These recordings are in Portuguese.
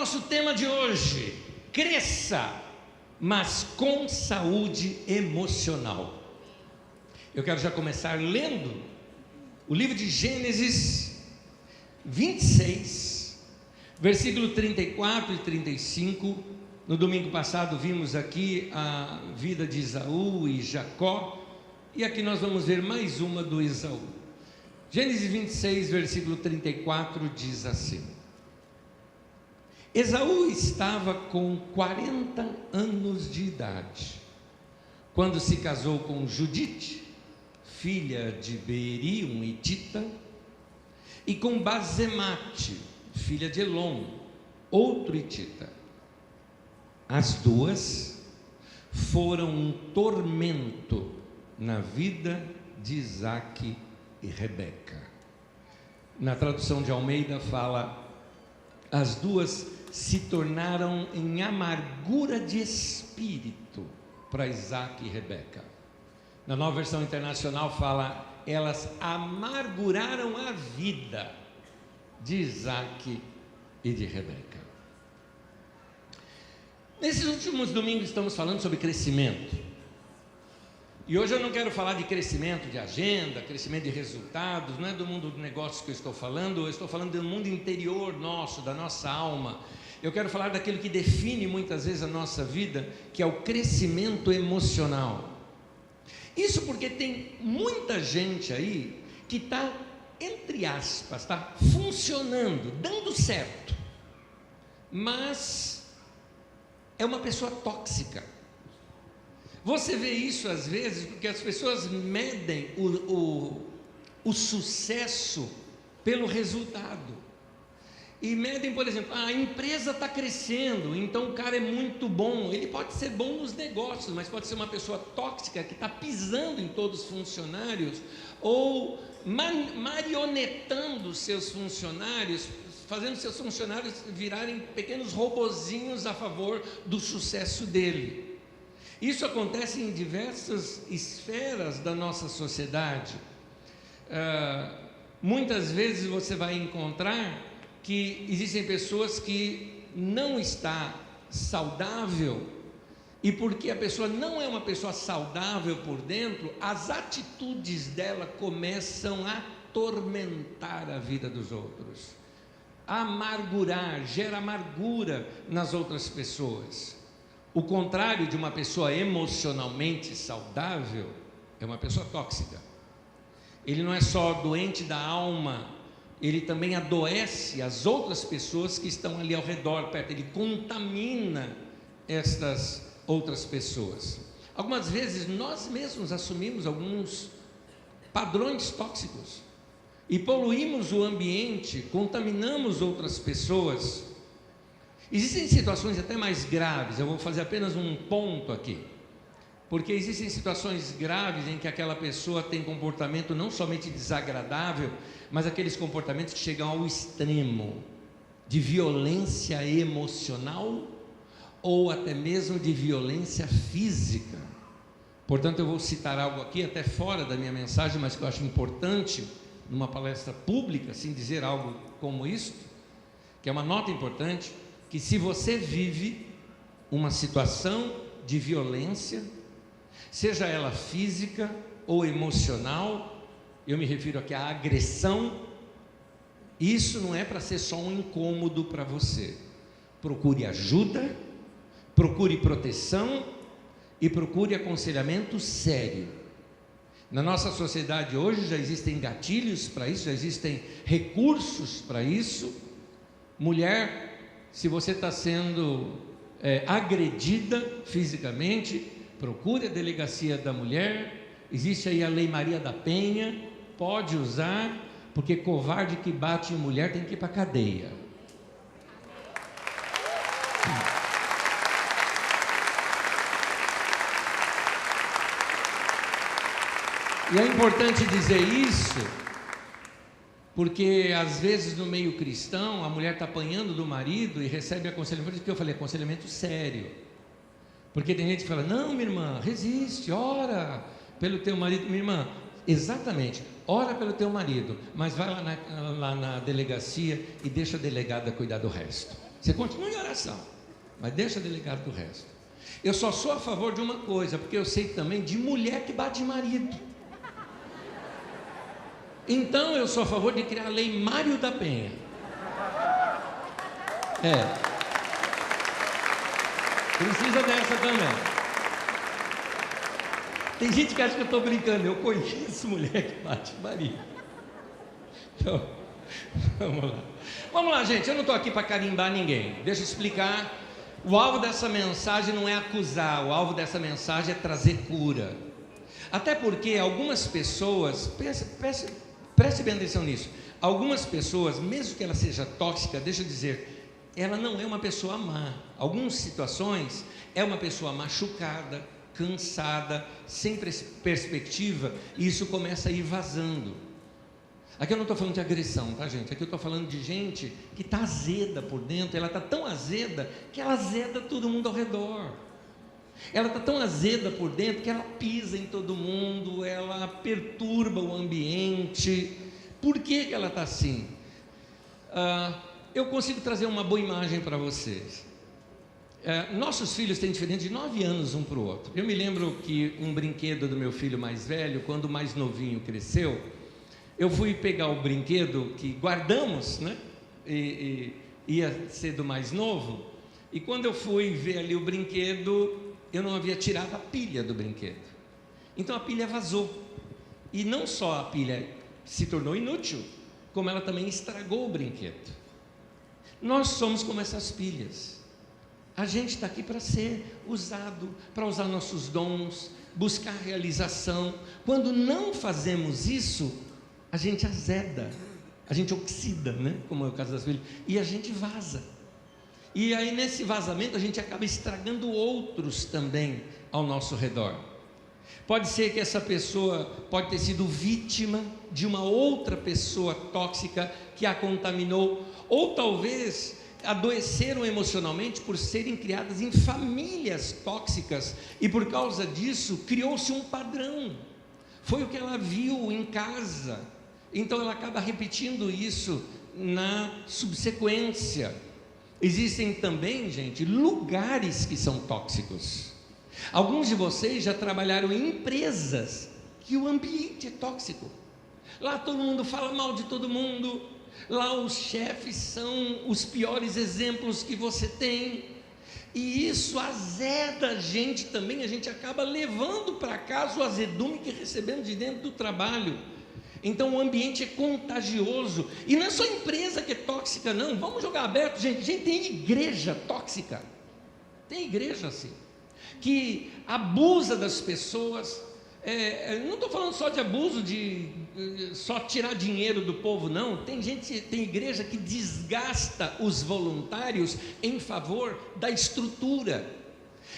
nosso tema de hoje: cresça, mas com saúde emocional. Eu quero já começar lendo o livro de Gênesis 26, versículo 34 e 35. No domingo passado vimos aqui a vida de Esaú e Jacó, e aqui nós vamos ver mais uma do Esaú. Gênesis 26, versículo 34 diz assim: Esaú estava com 40 anos de idade, quando se casou com Judite, filha de Beeri, um hitita, e com Basemate, filha de Elon, outro hitita. As duas foram um tormento na vida de Isaque e Rebeca. Na tradução de Almeida fala: as duas se tornaram em amargura de espírito para Isaque e Rebeca. Na Nova Versão Internacional fala: elas amarguraram a vida de Isaque e de Rebeca. Nesses últimos domingos estamos falando sobre crescimento. E hoje eu não quero falar de crescimento de agenda, crescimento de resultados, não é do mundo do negócio que eu estou falando, eu estou falando do mundo interior nosso, da nossa alma. Eu quero falar daquilo que define muitas vezes a nossa vida, que é o crescimento emocional. Isso porque tem muita gente aí que está, entre aspas, está funcionando, dando certo, mas é uma pessoa tóxica. Você vê isso às vezes porque as pessoas medem o sucesso pelo resultado. E medem, por exemplo, a empresa está crescendo, então o cara é muito bom. Ele pode ser bom nos negócios, mas pode ser uma pessoa tóxica que está pisando em todos os funcionários, ou marionetando seus funcionários, fazendo seus funcionários virarem pequenos robozinhos a favor do sucesso dele. Isso acontece em diversas esferas da nossa sociedade. Muitas vezes você vai encontrar que existem pessoas que não está saudável, e porque a pessoa não é uma pessoa saudável por dentro, as atitudes dela começam a atormentar a vida dos outros, amargurar, gera amargura nas outras pessoas. O contrário de uma pessoa emocionalmente saudável é uma pessoa tóxica. Ele não é só doente da alma, ele também adoece as outras pessoas que estão ali ao redor, perto. Ele contamina estas outras pessoas. Algumas vezes nós mesmos assumimos alguns padrões tóxicos e poluímos o ambiente, contaminamos outras pessoas. Existem situações até mais graves. Eu vou fazer apenas um ponto aqui, porque existem situações graves em que aquela pessoa tem comportamento não somente desagradável, mas aqueles comportamentos que chegam ao extremo de violência emocional ou até mesmo de violência física. Portanto, eu vou citar algo aqui até fora da minha mensagem, mas que eu acho importante numa palestra pública, assim, dizer algo como isso, que é uma nota importante, que se você vive uma situação de violência, seja ela física ou emocional, eu me refiro aqui à agressão, isso não é para ser só um incômodo para você. Procure ajuda, procure proteção e procure aconselhamento sério. Na nossa sociedade hoje já existem gatilhos para isso, já existem recursos para isso. Mulher, se você está sendo agredida fisicamente, procure a delegacia da mulher. Existe aí a Lei Maria da Penha, pode usar, porque covarde que bate em mulher tem que ir para a cadeia. E é importante dizer isso, porque às vezes no meio cristão a mulher está apanhando do marido e recebe aconselhamento. Por isso que eu falei, aconselhamento sério. Porque tem gente que fala: não, minha irmã, resiste, ora pelo teu marido. Minha irmã, exatamente, ora pelo teu marido, mas vai lá na delegacia e deixa a delegada cuidar do resto. Você continua em oração, mas deixa delegado do resto. Eu só sou a favor de uma coisa, porque eu sei também de mulher que bate em marido. Então eu sou a favor de criar a lei Mário da Penha. Precisa dessa também. Tem gente que acha que eu estou brincando, eu conheço mulher que bate em marido. Então, vamos lá, gente, eu não estou aqui para carimbar ninguém. Deixa eu explicar. O alvo dessa mensagem não é acusar, o alvo dessa mensagem é trazer cura. Até porque algumas pessoas, preste bem atenção nisso, algumas pessoas, mesmo que ela seja tóxica, deixa eu dizer, ela não é uma pessoa má. Algumas situações é uma pessoa machucada, cansada, sem perspectiva, e isso começa a ir vazando. Aqui eu não estou falando de agressão, tá, gente? Aqui eu estou falando de gente que está azeda por dentro. Ela está tão azeda que ela azeda todo mundo ao redor. Ela está tão azeda por dentro que ela pisa em todo mundo, ela perturba o ambiente. Por que ela está assim? Eu consigo trazer uma boa imagem para vocês. Nossos filhos têm diferença de 9 anos um para o outro. Eu me lembro que um brinquedo do meu filho mais velho, quando o mais novinho cresceu, eu fui pegar o brinquedo que guardamos, né? E ia ser do mais novo. E quando eu fui ver ali o brinquedo, eu não havia tirado a pilha do brinquedo. Então a pilha vazou. E não só a pilha se tornou inútil, como ela também estragou o brinquedo. Nós somos como essas pilhas. A gente está aqui para ser usado, para usar nossos dons, buscar realização. Quando não fazemos isso, a gente azeda, a gente oxida, né? Como é o caso das filhas, e a gente vaza. E aí nesse vazamento a gente acaba estragando outros também ao nosso redor. Pode ser que essa pessoa pode ter sido vítima de uma outra pessoa tóxica que a contaminou, ou talvez adoeceram emocionalmente por serem criadas em famílias tóxicas, e por causa disso criou-se um padrão. Foi o que ela viu em casa, então ela acaba repetindo isso na subsequência. Existem também, gente, lugares que são tóxicos. Alguns de vocês já trabalharam em empresas que o ambiente é tóxico. Lá todo mundo fala mal de todo mundo, lá os chefes são os piores exemplos que você tem, e isso azeda a gente também. A gente acaba levando para casa o azedume que recebemos de dentro do trabalho. Então o ambiente é contagioso, e não é só empresa que é tóxica, não. Vamos jogar aberto, gente. Tem igreja tóxica, tem igreja assim, que abusa das pessoas. Não estou falando só de abuso de só tirar dinheiro do povo, não. Tem igreja que desgasta os voluntários em favor da estrutura.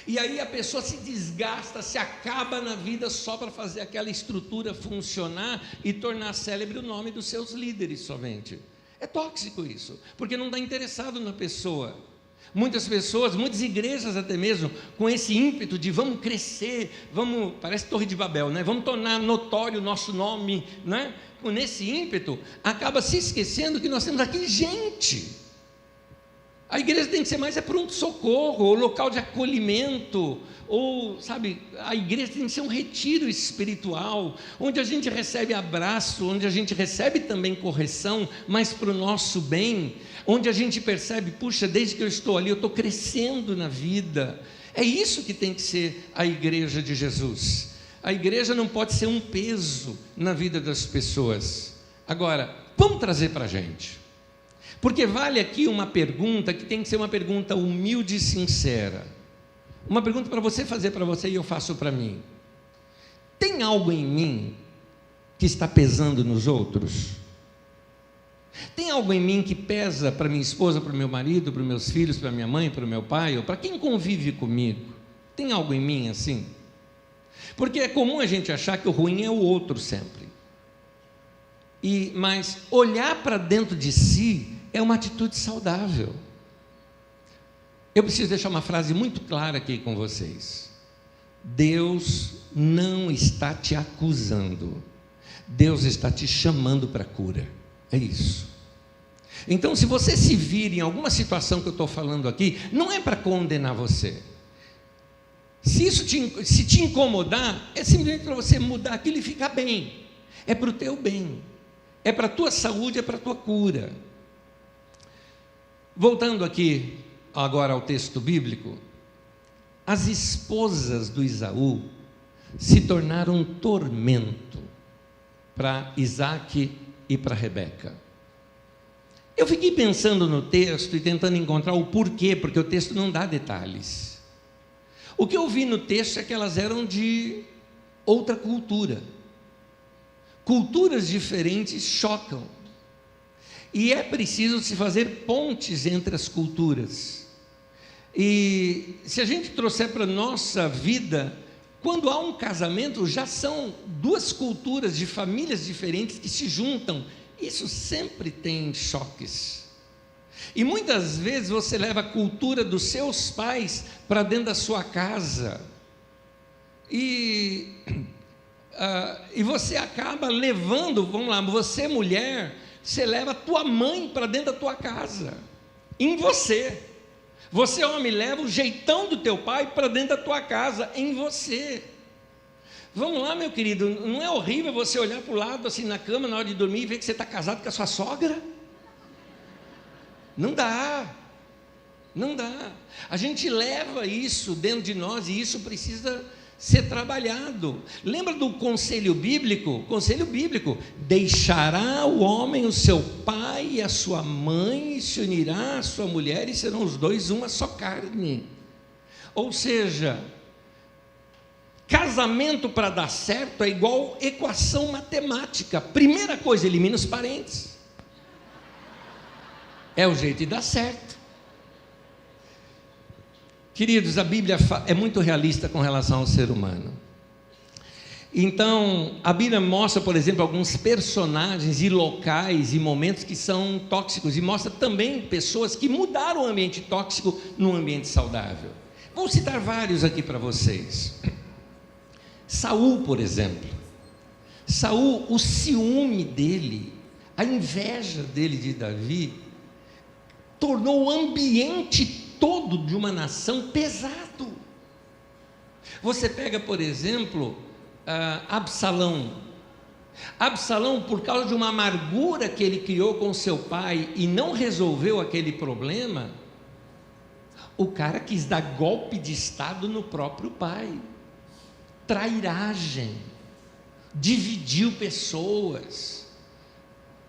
E aí a pessoa se desgasta, se acaba na vida só para fazer aquela estrutura funcionar e tornar célebre o nome dos seus líderes somente. É tóxico isso, porque não está interessado na pessoa. Muitas pessoas, muitas igrejas até mesmo, com esse ímpeto de vamos crescer, parece Torre de Babel, né? Vamos tornar notório o nosso nome, né? Com esse ímpeto, acaba se esquecendo que nós temos aqui gente. A igreja tem que ser mais pronto-socorro, ou local de acolhimento, ou, sabe, a igreja tem que ser um retiro espiritual, onde a gente recebe abraço, onde a gente recebe também correção, mas para o nosso bem, onde a gente percebe, puxa, desde que eu estou ali, eu estou crescendo na vida. É isso que tem que ser a igreja de Jesus. A igreja não pode ser um peso na vida das pessoas. Agora, vamos trazer para a gente. Porque vale aqui uma pergunta que tem que ser uma pergunta humilde e sincera. Uma pergunta para você fazer para você e eu faço para mim. Tem algo em mim que está pesando nos outros? Tem algo em mim que pesa para minha esposa, para o meu marido, para os meus filhos, para minha mãe, para o meu pai, ou para quem convive comigo? Tem algo em mim assim? Porque é comum a gente achar que o ruim é o outro sempre. Mas olhar para dentro de si é uma atitude saudável. Eu preciso deixar uma frase muito clara aqui com vocês. Deus não está te acusando. Deus está te chamando para a cura. É isso. Então, se você se vir em alguma situação que eu estou falando aqui, não é para condenar você. Se isso te incomodar, é simplesmente para você mudar aquilo e ficar bem. É para o teu bem, é para a tua saúde, é para a tua cura. Voltando aqui agora ao texto bíblico, as esposas do Esaú se tornaram um tormento para Isaque e para Rebeca. Eu fiquei pensando no texto e tentando encontrar o porquê, porque o texto não dá detalhes. O que eu vi no texto é que elas eram de outra cultura. Culturas diferentes chocam. E é preciso se fazer pontes entre as culturas. E se a gente trouxer para a nossa vida, quando há um casamento, já são duas culturas de famílias diferentes que se juntam. Isso sempre tem choques. E muitas vezes você leva a cultura dos seus pais para dentro da sua casa. E você acaba levando, vamos lá, você mulher, você leva a tua mãe para dentro da tua casa. Em você. Você homem leva o jeitão do teu pai para dentro da tua casa. Em você. Vamos lá, meu querido, não é horrível você olhar para o lado assim na cama na hora de dormir e ver que você está casado com a sua sogra? Não dá, não dá. A gente leva isso dentro de nós e isso precisa ser trabalhado. Lembra do conselho bíblico? Conselho bíblico: deixará o homem o seu pai e a sua mãe e se unirá à sua mulher e serão os dois uma só carne. Ou seja, casamento para dar certo é igual equação matemática. Primeira coisa, elimina os parentes. É o jeito de dar certo. Queridos, a Bíblia é muito realista com relação ao ser humano. Então, a Bíblia mostra, por exemplo, alguns personagens e locais e momentos que são tóxicos, e mostra também pessoas que mudaram o ambiente tóxico num ambiente saudável. Vou citar vários aqui para vocês. Saul, por exemplo. Saul, o ciúme dele, a inveja dele de Davi, tornou o ambiente todo de uma nação pesado. Você pega, por exemplo, Absalão. Absalão, por causa de uma amargura que ele criou com seu pai e não resolveu aquele problema, o cara quis dar golpe de estado no próprio pai. Trairagem, dividiu pessoas,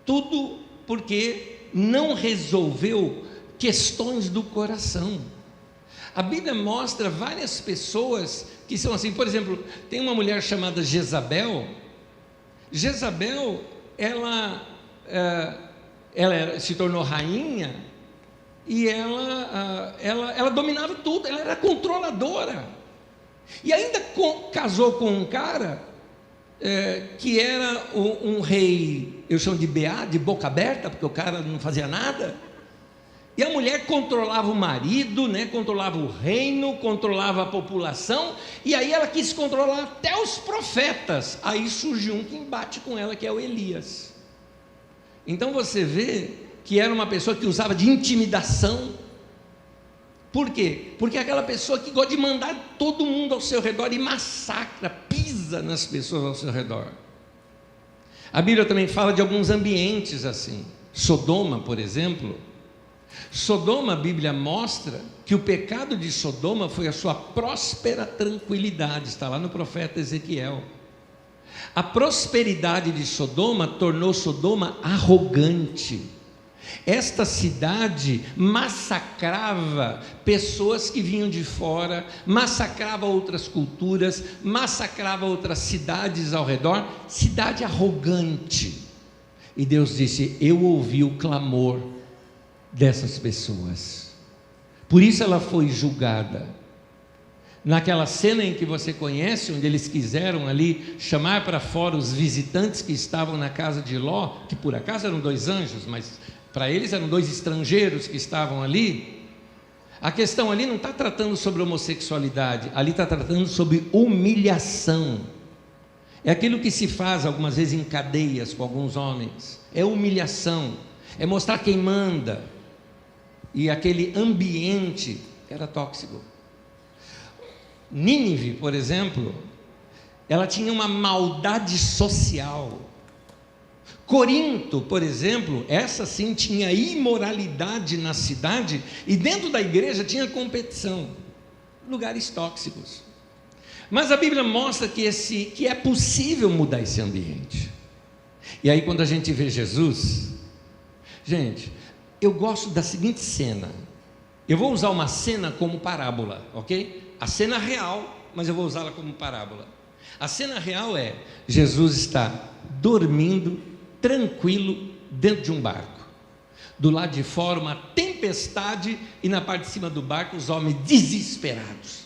tudo porque não resolveu questões do coração. A Bíblia mostra várias pessoas que são assim. Por exemplo, tem uma mulher chamada Jezabel. Jezabel, ela se tornou rainha e ela dominava tudo, ela era controladora. E ainda casou com um cara que era um rei, eu chamo de beá, de boca aberta, porque o cara não fazia nada. E a mulher controlava o marido, né, controlava o reino, controlava a população, e aí ela quis controlar até os profetas. Aí surgiu um que embate com ela, que é o Elias. Então você vê que era uma pessoa que usava de intimidação. Por quê? Porque é aquela pessoa que gosta de mandar todo mundo ao seu redor e massacra, pisa nas pessoas ao seu redor. A Bíblia também fala de alguns ambientes assim. Sodoma, por exemplo. Sodoma, a Bíblia mostra que o pecado de Sodoma foi a sua próspera tranquilidade. Está lá no profeta Ezequiel. A prosperidade de Sodoma tornou Sodoma arrogante. Esta cidade massacrava pessoas que vinham de fora, massacrava outras culturas, massacrava outras cidades ao redor, cidade arrogante. E Deus disse: eu ouvi o clamor dessas pessoas, por isso ela foi julgada. Naquela cena em que você conhece, onde eles quiseram ali chamar para fora os visitantes que estavam na casa de Ló, que por acaso eram 2 anjos, mas para eles eram 2 estrangeiros que estavam ali. A questão ali não está tratando sobre homossexualidade, ali está tratando sobre humilhação. É aquilo que se faz algumas vezes em cadeias com alguns homens, é humilhação. é mostrar quem manda, e aquele ambiente era tóxico. Nínive, por exemplo, ela tinha uma maldade social. Corinto, por exemplo, essa sim tinha imoralidade na cidade, e dentro da igreja tinha competição, lugares tóxicos. Mas a Bíblia mostra que é possível mudar esse ambiente. E aí quando a gente vê Jesus, gente, eu gosto da seguinte cena. Eu vou usar uma cena como parábola, ok? A cena real, mas eu vou usá-la como parábola. A cena real é: Jesus está dormindo, tranquilo, dentro de um barco. Do lado de fora uma tempestade, e na parte de cima do barco os homens desesperados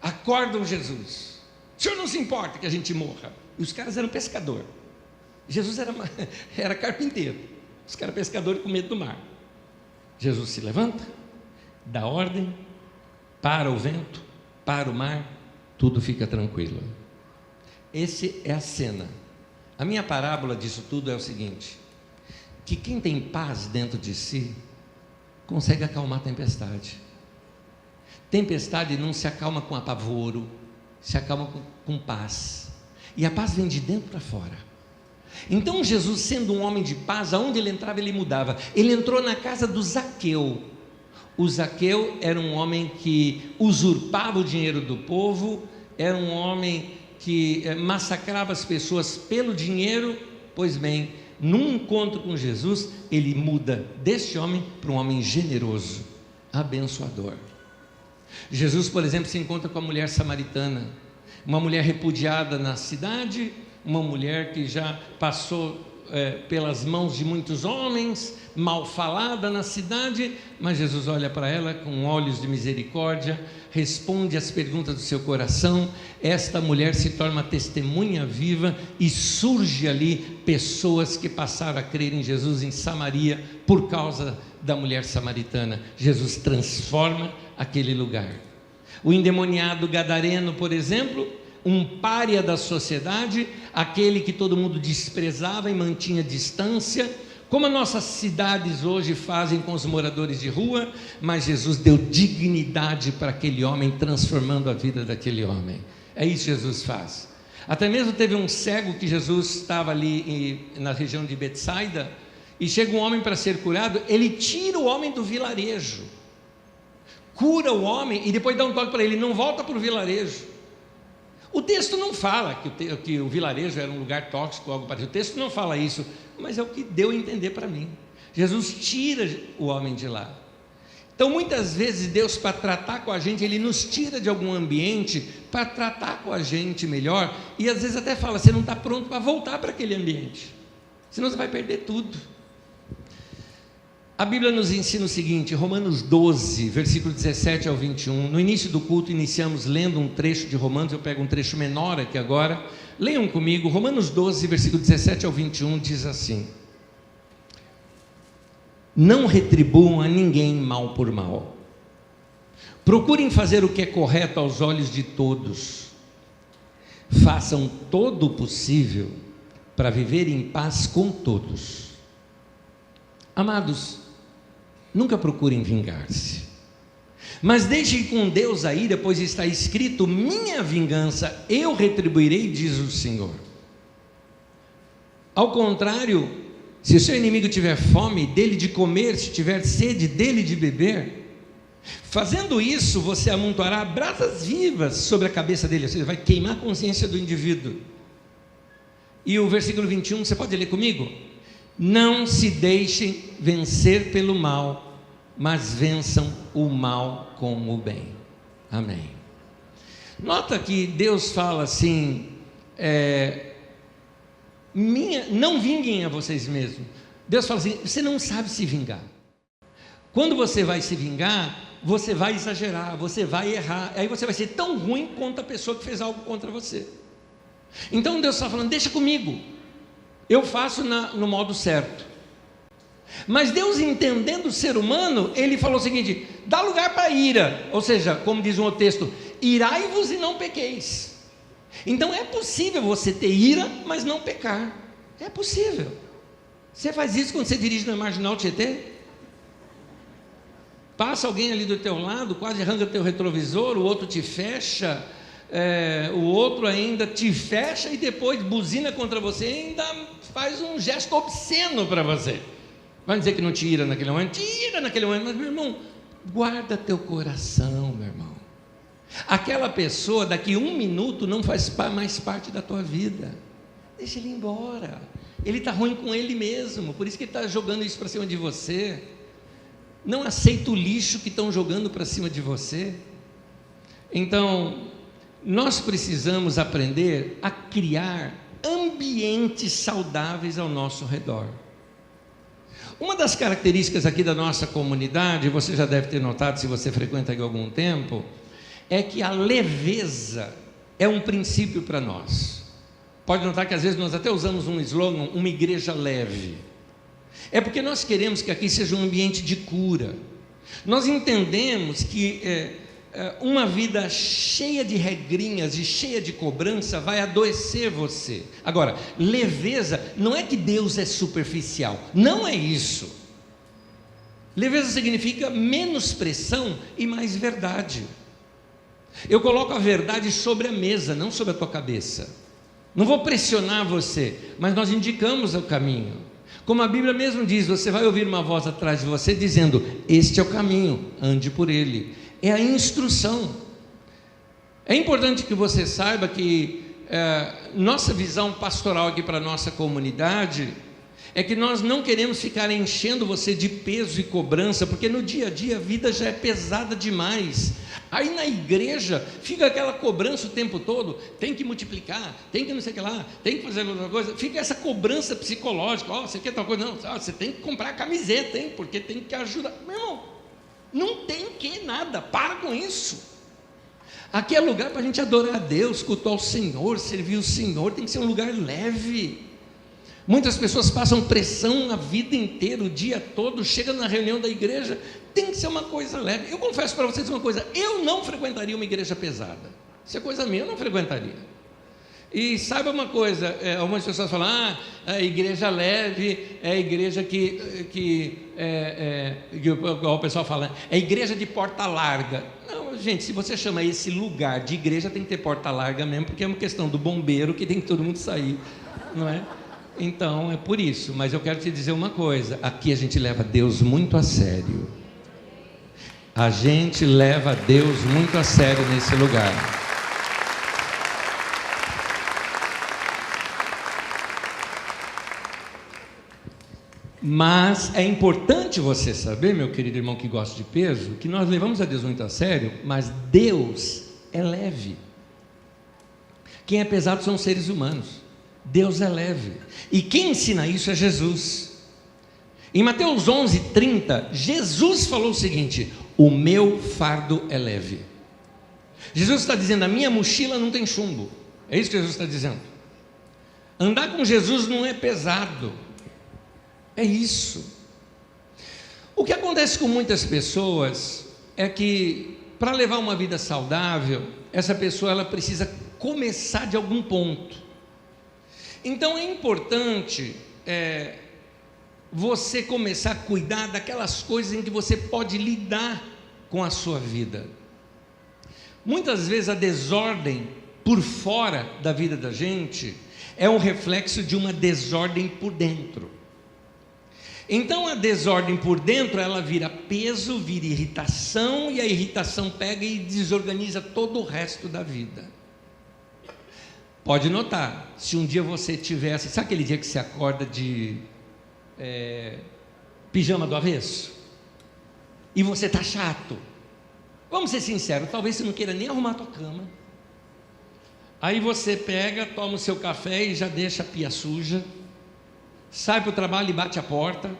acordam Jesus. O senhor não se importa que a gente morra? E os caras eram pescadores. Jesus era carpinteiro. Os caras pescadores com medo do mar. Jesus se levanta, dá ordem, para o vento, para o mar, tudo fica tranquilo. Essa é a cena. A minha parábola disso tudo é o seguinte: que quem tem paz dentro de si consegue acalmar a tempestade. Tempestade não se acalma com apavoro, se acalma com paz. E a paz vem de dentro para fora. Então Jesus, sendo um homem de paz, aonde ele entrava ele mudava. Ele entrou na casa do Zaqueu. O Zaqueu era um homem que usurpava o dinheiro do povo, era um homem que massacrava as pessoas pelo dinheiro. Pois bem, num encontro com Jesus, ele muda deste homem para um homem generoso, abençoador. Jesus, por exemplo, se encontra com a mulher samaritana, uma mulher repudiada na cidade, uma mulher que já passou pelas mãos de muitos homens, mal falada na cidade, mas Jesus olha para ela com olhos de misericórdia, responde às perguntas do seu coração. Esta mulher se torna uma testemunha viva, e surge ali pessoas que passaram a crer em Jesus em Samaria, por causa da mulher samaritana. Jesus transforma aquele lugar. O endemoniado gadareno, por exemplo, um pária da sociedade, aquele que todo mundo desprezava e mantinha distância, como as nossas cidades hoje fazem com os moradores de rua, mas Jesus deu dignidade para aquele homem, transformando a vida daquele homem. É isso que Jesus faz. Até mesmo teve um cego que Jesus estava ali na região de Betsaida, e chega um homem para ser curado, ele tira o homem do vilarejo, cura o homem e depois dá um toque para ele: não volta para o vilarejo. O texto não fala que o vilarejo era um lugar tóxico, algo parecido. O texto não fala isso, mas é o que deu a entender para mim. Jesus tira o homem de lá. Então muitas vezes Deus, para tratar com a gente, Ele nos tira de algum ambiente para tratar com a gente melhor, e às vezes até fala: você não está pronto para voltar para aquele ambiente, senão você vai perder tudo. A Bíblia nos ensina o seguinte, Romanos 12, versículo 17 ao 21, no início do culto iniciamos lendo um trecho de Romanos, eu pego um trecho menor aqui agora, leiam comigo. Romanos 12, versículo 17 ao 21 diz assim: não retribuam a ninguém mal por mal, procurem fazer o que é correto aos olhos de todos, façam todo o possível para viver em paz com todos. Amados, nunca procurem vingar-se, mas deixem com Deus a ira, pois está escrito: minha vingança eu retribuirei, diz o Senhor. Ao contrário, se o seu inimigo tiver fome, dele de comer; se tiver sede, dele de beber. Fazendo isso, você amontoará brasas vivas sobre a cabeça dele, ou seja, vai queimar a consciência do indivíduo. E o versículo 21, você pode ler comigo? Não se deixem vencer pelo mal, mas vençam o mal com o bem. Amém. Nota que Deus fala assim, não vinguem a vocês mesmos. Deus fala assim: você não sabe se vingar. Quando você vai se vingar, você vai exagerar, você vai errar, aí você vai ser tão ruim quanto a pessoa que fez algo contra você. Então Deus está falando: deixa comigo, eu faço no modo certo. Mas Deus, entendendo o ser humano, Ele falou o seguinte: dá lugar para a ira, ou seja, como diz um outro texto, irai-vos e não pequeis. Então é possível você ter ira, mas não pecar, é possível. Você faz isso quando você dirige na Marginal Tietê? Passa alguém ali do teu lado, quase arranca teu retrovisor, o outro te fecha, o outro ainda te fecha e depois buzina contra você e ainda faz um gesto obsceno para você. Vai dizer que não te ira naquele momento? Tira naquele momento, mas meu irmão, guarda teu coração, meu irmão. Aquela pessoa daqui 1 minuto não faz mais parte da tua vida. Deixa ele embora. Ele está ruim com ele mesmo, por isso que ele está jogando isso para cima de você. Não aceita o lixo que estão jogando para cima de você. Então, nós precisamos aprender a criar ambientes saudáveis ao nosso redor. Uma das características aqui da nossa comunidade, você já deve ter notado se você frequenta aqui há algum tempo, é que a leveza é um princípio para nós. Pode notar que às vezes nós até usamos um slogan, uma igreja leve. É porque nós queremos que aqui seja um ambiente de cura. Nós entendemos que uma vida cheia de regrinhas e cheia de cobrança vai adoecer você. Agora, leveza não é que Deus é superficial, não é isso. Leveza significa menos pressão e mais verdade. Eu coloco a verdade sobre a mesa, não sobre a tua cabeça. Não vou pressionar você, mas nós indicamos o caminho. Como a Bíblia mesmo diz, você vai ouvir uma voz atrás de você dizendo: este é o caminho, ande por ele. É a instrução. É importante que você saiba que nossa visão pastoral aqui para a nossa comunidade é que nós não queremos ficar enchendo você de peso e cobrança, porque no dia a dia a vida já é pesada demais. Aí na igreja fica aquela cobrança o tempo todo, tem que multiplicar, tem que não sei o que lá, tem que fazer outra coisa, fica essa cobrança psicológica, você quer tal coisa, não, você tem que comprar camiseta, hein, porque tem que ajudar. Meu irmão, não tem que nada, para com isso. Aqui é lugar para a gente adorar a Deus, cultuar o Senhor, servir o Senhor, tem que ser um lugar leve. Muitas pessoas passam pressão a vida inteira, o dia todo, chega na reunião da igreja, tem que ser uma coisa leve. Eu confesso para vocês uma coisa, eu não frequentaria uma igreja pesada. Isso é coisa minha, eu não frequentaria. E saiba uma coisa, algumas pessoas falam, a igreja leve é a igreja que o pessoal fala, é igreja de porta larga. Não, gente, se você chama esse lugar de igreja, tem que ter porta larga mesmo, porque é uma questão do bombeiro que tem que todo mundo sair, não é? Então é por isso, mas eu quero te dizer uma coisa, aqui a gente leva Deus muito a sério. A gente leva Deus muito a sério nesse lugar. Mas é importante você saber, meu querido irmão que gosta de peso, que nós levamos a Deus muito a sério, mas Deus é leve. Quem é pesado são os seres humanos. Deus é leve. E quem ensina isso é Jesus. Em Mateus 11:30, Jesus falou o seguinte: o meu fardo é leve. Jesus está dizendo, a minha mochila não tem chumbo. É isso que Jesus está dizendo. Andar com Jesus não é pesado. É isso. O que acontece com muitas pessoas é que, para levar uma vida saudável, essa pessoa ela precisa começar de algum ponto. Então é importante você começar a cuidar daquelas coisas em que você pode lidar com a sua vida. Muitas vezes a desordem por fora da vida da gente é um reflexo de uma desordem por dentro. Então a desordem por dentro, ela vira peso, vira irritação, e a irritação pega e desorganiza todo o resto da vida. Pode notar, se um dia você tivesse, sabe aquele dia que você acorda de pijama do avesso? E você está chato. Vamos ser sinceros, talvez você não queira nem arrumar a tua cama. Aí você pega, toma o seu café e já deixa a pia suja, sai para o trabalho e bate a porta,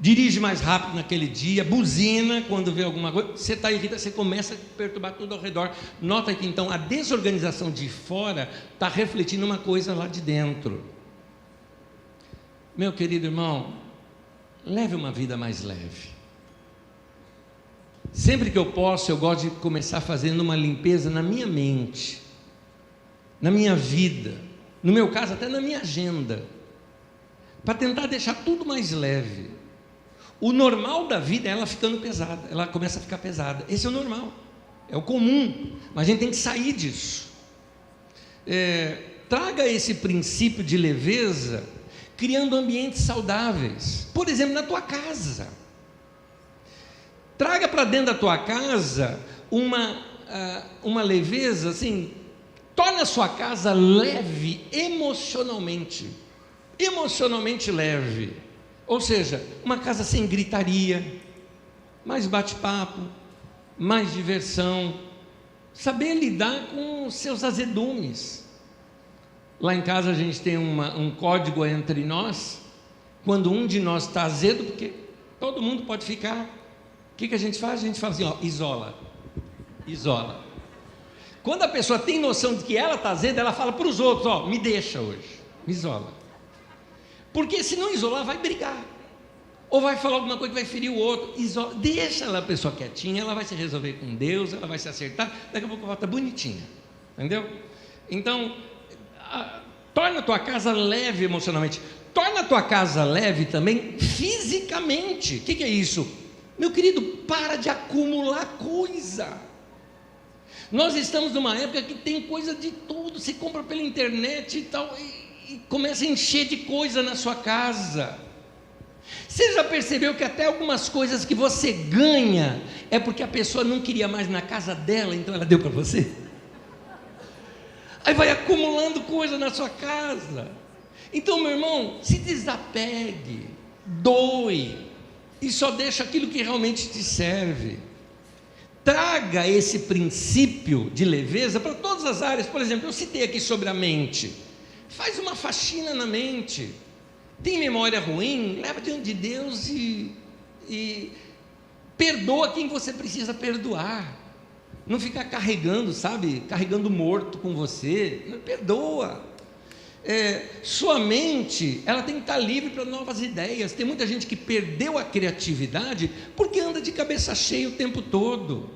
dirige mais rápido naquele dia, buzina quando vê alguma coisa, você está irritado, você começa a perturbar tudo ao redor. Nota que então a desorganização de fora está refletindo uma coisa lá de dentro. Meu querido irmão, leve uma vida mais leve. Sempre que eu posso, eu gosto de começar fazendo uma limpeza na minha mente, na minha vida, no meu caso até na minha agenda, para tentar deixar tudo mais leve. O normal da vida é ela ficando pesada, ela começa a ficar pesada. Esse é o normal, é o comum, mas a gente tem que sair disso. Traga esse princípio de leveza, criando ambientes saudáveis. Por exemplo, na tua casa. Traga para dentro da tua casa uma leveza, assim, torna a sua casa leve emocionalmente leve, ou seja, uma casa sem gritaria, mais bate-papo, mais diversão, saber lidar com os seus azedumes. Lá em casa a gente tem um código entre nós, quando um de nós está azedo, porque todo mundo pode ficar, o que a gente faz? A gente fala assim, ó, isola. Quando a pessoa tem noção de que ela está azeda, ela fala para os outros, ó, me deixa hoje, me isola. Porque se não isolar, vai brigar, ou vai falar alguma coisa que vai ferir o outro. Isola, deixa a pessoa quietinha, ela vai se resolver com Deus, ela vai se acertar, daqui a pouco ela está bonitinha, entendeu? Então, torna a tua casa leve emocionalmente, torna a tua casa leve também fisicamente. O que é isso? Meu querido, para de acumular coisa. Nós estamos numa época que tem coisa de tudo, você compra pela internet e tal, e começa a encher de coisa na sua casa. Você já percebeu que até algumas coisas que você ganha é porque a pessoa não queria mais na casa dela, então ela deu para você? Aí vai acumulando coisa na sua casa. Então, meu irmão, se desapegue, doe, e só deixa aquilo que realmente te serve. Traga esse princípio de leveza para todas as áreas. Por exemplo, eu citei aqui sobre a mente. Faz uma faxina na mente. Tem memória ruim? Leva diante de Deus e perdoa quem você precisa perdoar. Não ficar carregando, sabe? Carregando morto com você. Perdoa. Sua mente, ela tem que estar livre para novas ideias. Tem muita gente que perdeu a criatividade porque anda de cabeça cheia o tempo todo.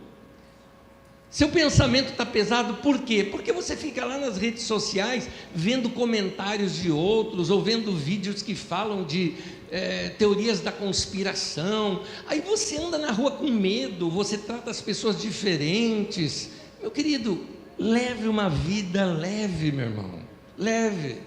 Seu pensamento está pesado, por quê? Porque você fica lá nas redes sociais vendo comentários de outros, ou vendo vídeos que falam de teorias da conspiração. Aí você anda na rua com medo, você trata as pessoas diferentes. Meu querido, leve uma vida leve, meu irmão, leve.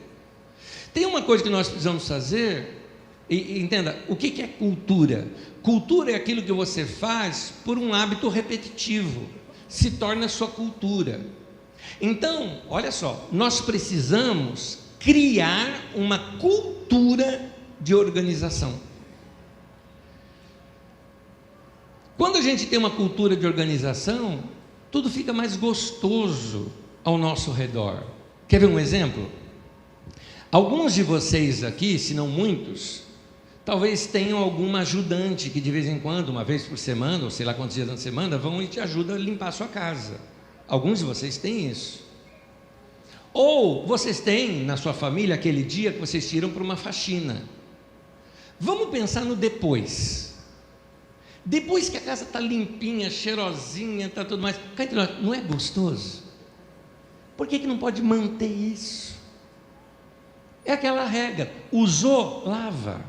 Tem uma coisa que nós precisamos fazer, e entenda, o que é cultura? Cultura é aquilo que você faz por um hábito repetitivo, se torna sua cultura. Então, olha só, nós precisamos criar uma cultura de organização. Quando a gente tem uma cultura de organização, tudo fica mais gostoso ao nosso redor. Quer ver um exemplo? Alguns de vocês aqui, se não muitos, talvez tenham alguma ajudante que de vez em quando, uma vez por semana, ou sei lá quantos dias na semana, vão e te ajudam a limpar a sua casa. Alguns de vocês têm isso. Ou vocês têm na sua família aquele dia que vocês tiram para uma faxina. Vamos pensar no depois. Depois que a casa está limpinha, cheirosinha, está tudo mais, não é gostoso? Por que não pode manter isso? É aquela regra, usou, lava.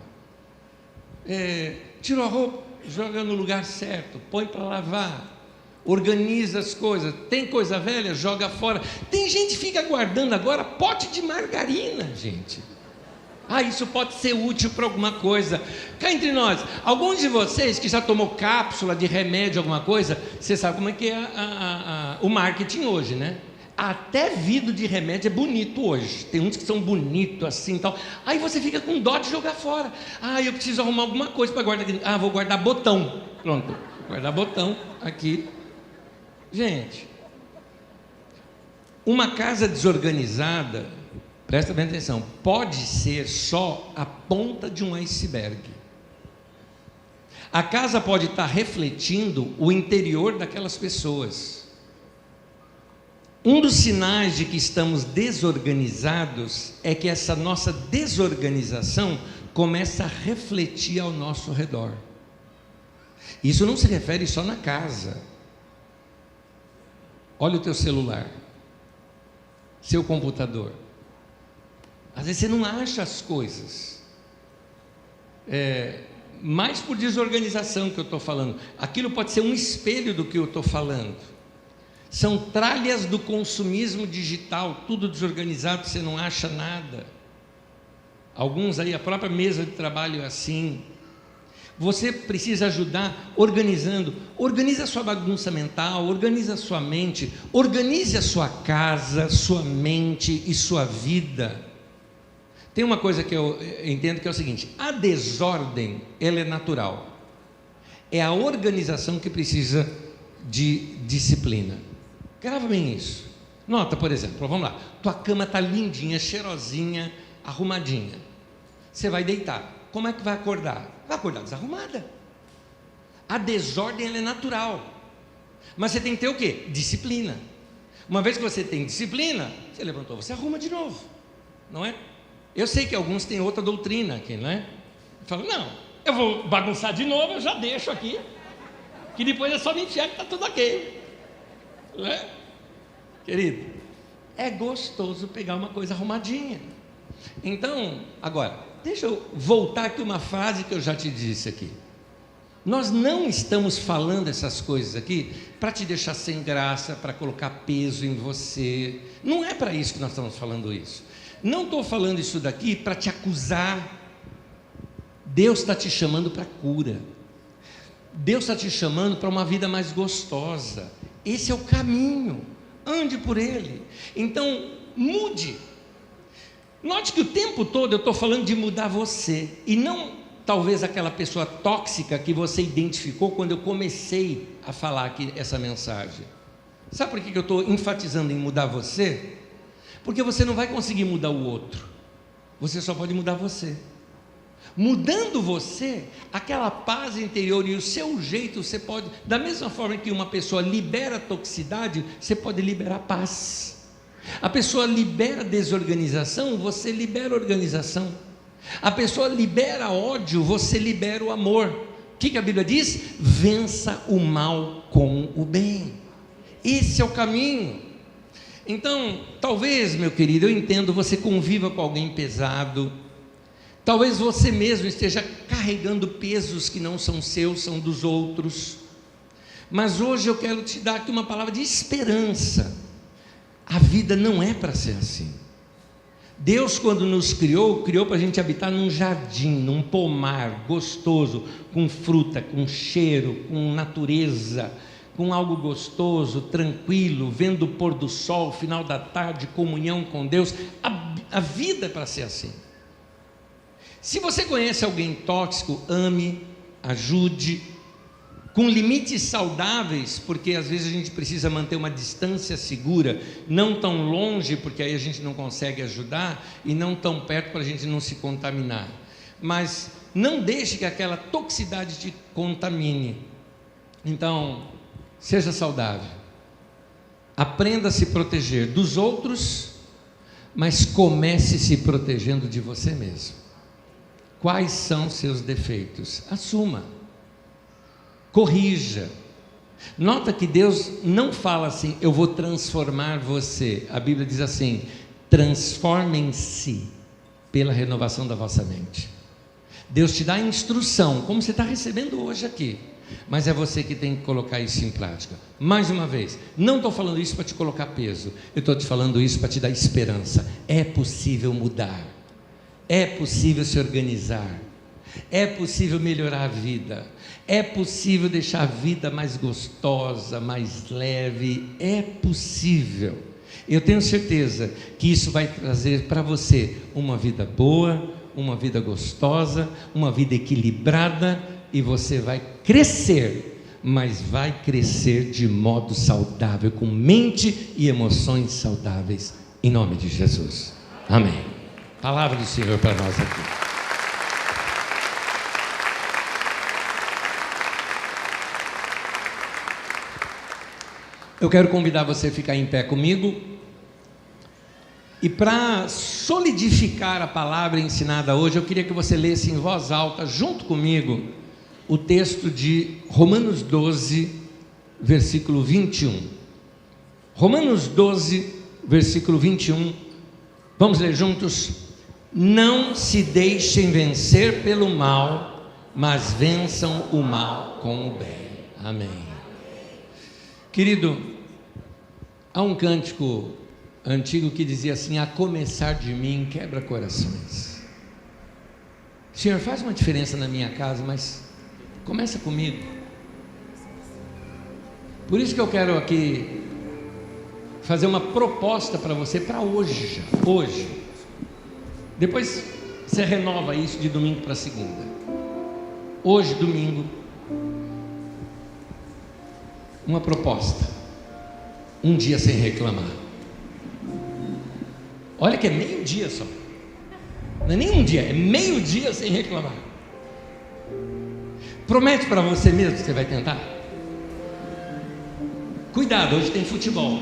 Tirou a roupa, joga no lugar certo, põe para lavar, organiza as coisas. Tem coisa velha, joga fora. Tem gente que fica guardando agora pote de margarina, gente. Isso pode ser útil para alguma coisa. Cá entre nós, alguns de vocês que já tomou cápsula de remédio, alguma coisa, você sabe como é que é o marketing hoje, né? Até vidro de remédio é bonito hoje. Tem uns que são bonitos assim e tal. Aí você fica com dó de jogar fora. Eu preciso arrumar alguma coisa para guardar aqui. Vou guardar botão. Pronto, guardar botão aqui. Gente, uma casa desorganizada, presta bem atenção, pode ser só a ponta de um iceberg. A casa pode estar refletindo o interior daquelas pessoas. Um dos sinais de que estamos desorganizados é que essa nossa desorganização começa a refletir ao nosso redor. Isso não se refere só na casa. Olha o teu celular, seu computador. Às vezes você não acha as coisas. mais por desorganização que eu estou falando. Aquilo pode ser um espelho do que eu estou falando. São tralhas do consumismo digital, tudo desorganizado, você não acha nada. Alguns aí, a própria mesa de trabalho é assim. Você precisa ajudar organizando. Organize a sua bagunça mental, organize a sua mente, organize a sua casa, sua mente e sua vida. Tem uma coisa que eu entendo que é o seguinte: a desordem, ela é natural. É a organização que precisa de disciplina. Grava bem isso. Nota, por exemplo, vamos lá. Tua cama está lindinha, cheirosinha, arrumadinha. Você vai deitar. Como é que vai acordar? Vai acordar desarrumada. A desordem, ela é natural. Mas você tem que ter o quê? Disciplina. Uma vez que você tem disciplina, você levantou, você arruma de novo. Não é? Eu sei que alguns têm outra doutrina aqui, não é? Falam, não, eu vou bagunçar de novo, eu já deixo aqui, que depois é só me enfiar que está tudo ok. Não é? Querido, é gostoso pegar uma coisa arrumadinha. Então, agora, deixa eu voltar aqui uma frase que eu já te disse aqui. Nós não estamos falando essas coisas aqui para te deixar sem graça, para colocar peso em você. Não é para isso que nós estamos falando isso. Não estou falando isso daqui para te acusar. Deus está te chamando para cura. Deus está te chamando para uma vida mais gostosa. Esse é o caminho. Ande por ele. Então, mude. Note que o tempo todo eu estou falando de mudar você, e não talvez aquela pessoa tóxica que você identificou quando eu comecei a falar aqui essa mensagem. Sabe por que eu estou enfatizando em mudar você? Porque você não vai conseguir mudar o outro, você só pode mudar você. Mudando você, aquela paz interior e o seu jeito, você pode, da mesma forma que uma pessoa libera toxicidade, você pode liberar paz. A pessoa libera desorganização, você libera organização. A pessoa libera ódio, você libera o amor. O que a Bíblia diz? Vença o mal com o bem. Esse é o caminho. Então, talvez, meu querido, eu entendo, você conviva com alguém pesado. Talvez você mesmo esteja carregando pesos que não são seus, são dos outros. Mas hoje eu quero te dar aqui uma palavra de esperança. A vida não é para ser assim. Deus, quando nos criou, criou para a gente habitar num jardim, num pomar gostoso, com fruta, com cheiro, com natureza, com algo gostoso, tranquilo, vendo o pôr do sol, final da tarde, comunhão com Deus. A vida é para ser assim. Se você conhece alguém tóxico, ame, ajude, com limites saudáveis, porque às vezes a gente precisa manter uma distância segura, não tão longe, porque aí a gente não consegue ajudar, e não tão perto para a gente não se contaminar. Mas não deixe que aquela toxicidade te contamine. Então, seja saudável, aprenda a se proteger dos outros, mas comece se protegendo de você mesmo. Quais são seus defeitos? Assuma. Corrija. Nota que Deus não fala assim, eu vou transformar você. A Bíblia diz assim, transformem-se pela renovação da vossa mente. Deus te dá instrução, como você está recebendo hoje aqui, mas é você que tem que colocar isso em prática. Mais uma vez, não estou falando isso para te colocar peso, eu estou te falando isso para te dar esperança. É possível mudar, é possível se organizar, é possível melhorar a vida, é possível deixar a vida mais gostosa, mais leve, é possível. Eu tenho certeza que isso vai trazer para você uma vida boa, uma vida gostosa, uma vida equilibrada, e você vai crescer, mas vai crescer de modo saudável, com mente e emoções saudáveis, em nome de Jesus. Amém. Palavra do Senhor para nós aqui. Eu quero convidar você a ficar em pé comigo, e para solidificar a palavra ensinada hoje, eu queria que você lesse em voz alta, junto comigo, o texto de Romanos 12, versículo 21. Romanos 12, versículo 21, vamos ler juntos? Não se deixem vencer pelo mal, mas vençam o mal com o bem. Amém. Querido, há um cântico antigo que dizia assim: a começar de mim quebra corações. Senhor, faz uma diferença na minha casa, mas começa comigo. Por isso que eu quero aqui fazer uma proposta para você, para hoje, hoje. Depois você renova isso de domingo para segunda. Hoje, domingo, uma proposta: um dia sem reclamar. Olha que é meio-dia só, não é nem um dia, é meio-dia sem reclamar. Promete para você mesmo que você vai tentar? Cuidado, hoje tem futebol.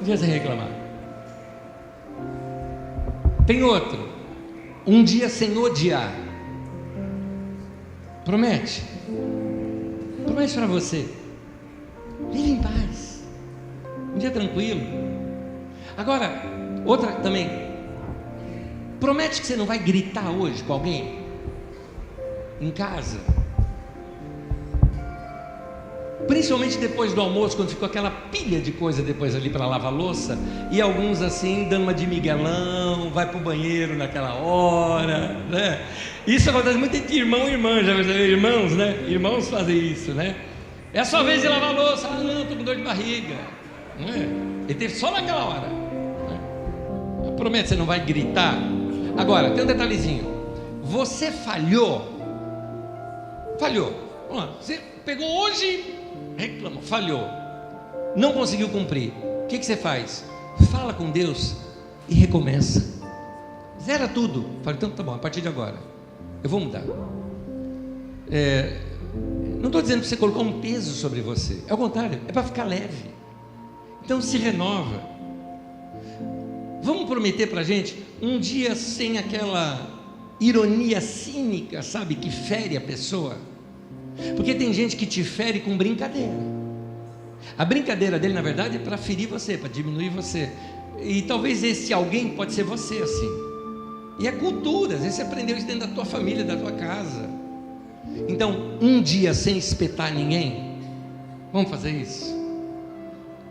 Um dia sem reclamar. Tem outro: um dia sem odiar. Promete? Promete para você. Vive em paz. Um dia tranquilo. Agora, outra também. Promete que você não vai gritar hoje com alguém em casa. Principalmente depois do almoço, quando ficou aquela pilha de coisa depois ali para lavar a louça, e alguns assim dando uma de miguelão, vai para o banheiro naquela hora, né? Isso acontece muito entre irmão e irmã, já percebeu? Irmãos, né? Irmãos fazem isso, né? É a sua vez de lavar a louça. Ah, não, estou com dor de barriga, não é? Ele teve só naquela hora, né? Promete, você não vai gritar. Agora, tem um detalhezinho: você falhou. Vamos lá, você pegou hoje, reclamou, falhou, não conseguiu cumprir. O que você faz? Fala com Deus e recomeça. Zera tudo. Fala: então tá bom, a partir de agora eu vou mudar. Não estou dizendo para você colocar um peso sobre você, é o contrário, é para ficar leve. Então se renova. Vamos prometer para a gente um dia sem aquela ironia cínica, sabe, que fere a pessoa. Porque tem gente que te fere com brincadeira. A brincadeira dele, na verdade, é para ferir você, para diminuir você. E talvez esse alguém pode ser você assim. E é cultura, às vezes você aprendeu isso dentro da tua família, da tua casa. Então, um dia sem espetar ninguém. Vamos fazer isso?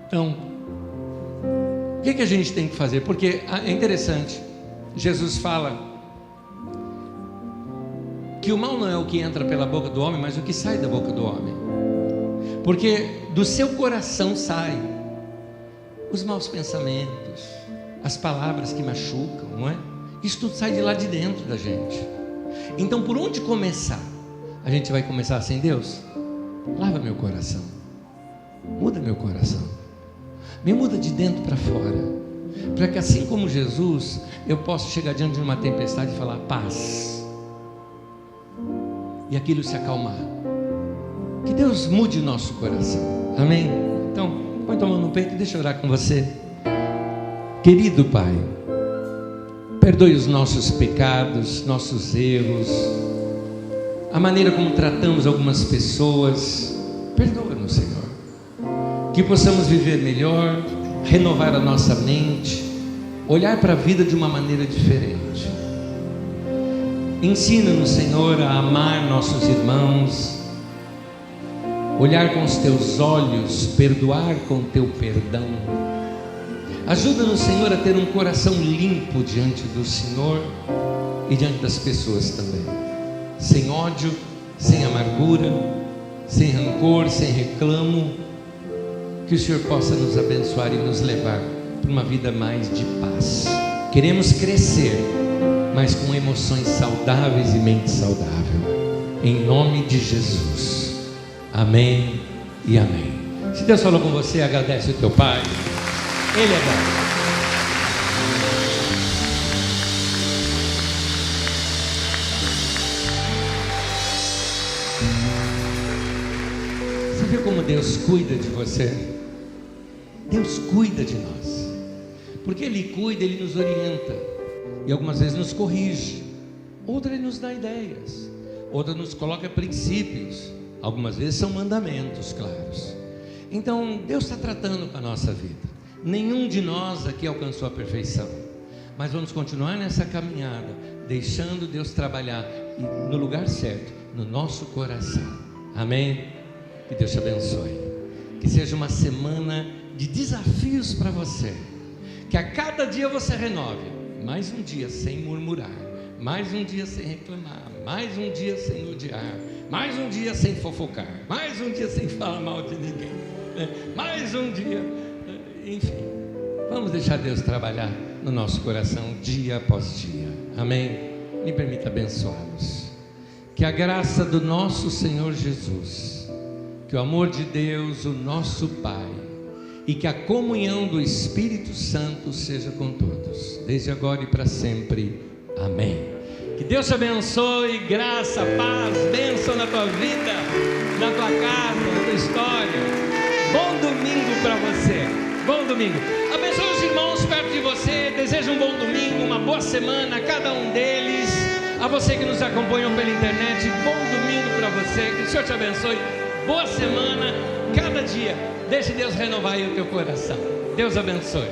Então, o que a gente tem que fazer? Porque é interessante, Jesus fala que o mal não é o que entra pela boca do homem, mas o que sai da boca do homem. Porque do seu coração sai os maus pensamentos, as palavras que machucam, não é? Isso tudo sai de lá de dentro da gente. Então, por onde começar? A gente vai começar assim: Deus, lava meu coração, muda meu coração, me muda de dentro para fora, para que assim como Jesus, eu possa chegar diante de uma tempestade e falar: paz, e aquilo se acalmar. Que Deus mude o nosso coração. Amém? Então, põe tua mão no peito e deixa eu orar com você. Querido Pai, perdoe os nossos pecados, nossos erros, a maneira como tratamos algumas pessoas. Perdoa-nos, Senhor. Que possamos viver melhor, renovar a nossa mente, olhar para a vida de uma maneira diferente. Ensina-nos, Senhor, a amar nossos irmãos, olhar com os teus olhos, perdoar com o teu perdão. Ajuda-nos, Senhor, a ter um coração limpo diante do Senhor e diante das pessoas também, sem ódio, sem amargura, sem rancor, sem reclamo. Que o Senhor possa nos abençoar e nos levar para uma vida mais de paz. Queremos crescer, mas com emoções saudáveis e mente saudável, em nome de Jesus. Amém e amém. Se Deus falou com você, agradece o teu Pai. Ele é bom. Você viu como Deus cuida de você? Deus cuida de nós, porque Ele cuida, Ele nos orienta, e algumas vezes nos corrige, outras Ele nos dá ideias, outras nos coloca princípios, algumas vezes são mandamentos claros. Então Deus está tratando com a nossa vida. Nenhum de nós aqui alcançou a perfeição, mas vamos continuar nessa caminhada, deixando Deus trabalhar no lugar certo, no nosso coração. Amém? Que Deus te abençoe. Que seja uma semana de desafios para você. Que a cada dia você renove. Mais um dia sem murmurar, mais um dia sem reclamar, mais um dia sem odiar, mais um dia sem fofocar, mais um dia sem falar mal de ninguém, mais um dia, enfim. Vamos deixar Deus trabalhar no nosso coração dia após dia. Amém? Me permita abençoá-los. Que a graça do nosso Senhor Jesus, que o amor de Deus, o nosso Pai, e que a comunhão do Espírito Santo seja com todos, desde agora e para sempre. Amém. Que Deus te abençoe, graça, paz, bênção na tua vida, na tua casa, na tua história. Bom domingo para você. Bom domingo. Abençoe os irmãos perto de você. Desejo um bom domingo, uma boa semana a cada um deles. A você que nos acompanhou pela internet, bom domingo para você. Que o Senhor te abençoe. Boa semana, cada dia. Deixe Deus renovar aí o teu coração. Deus abençoe.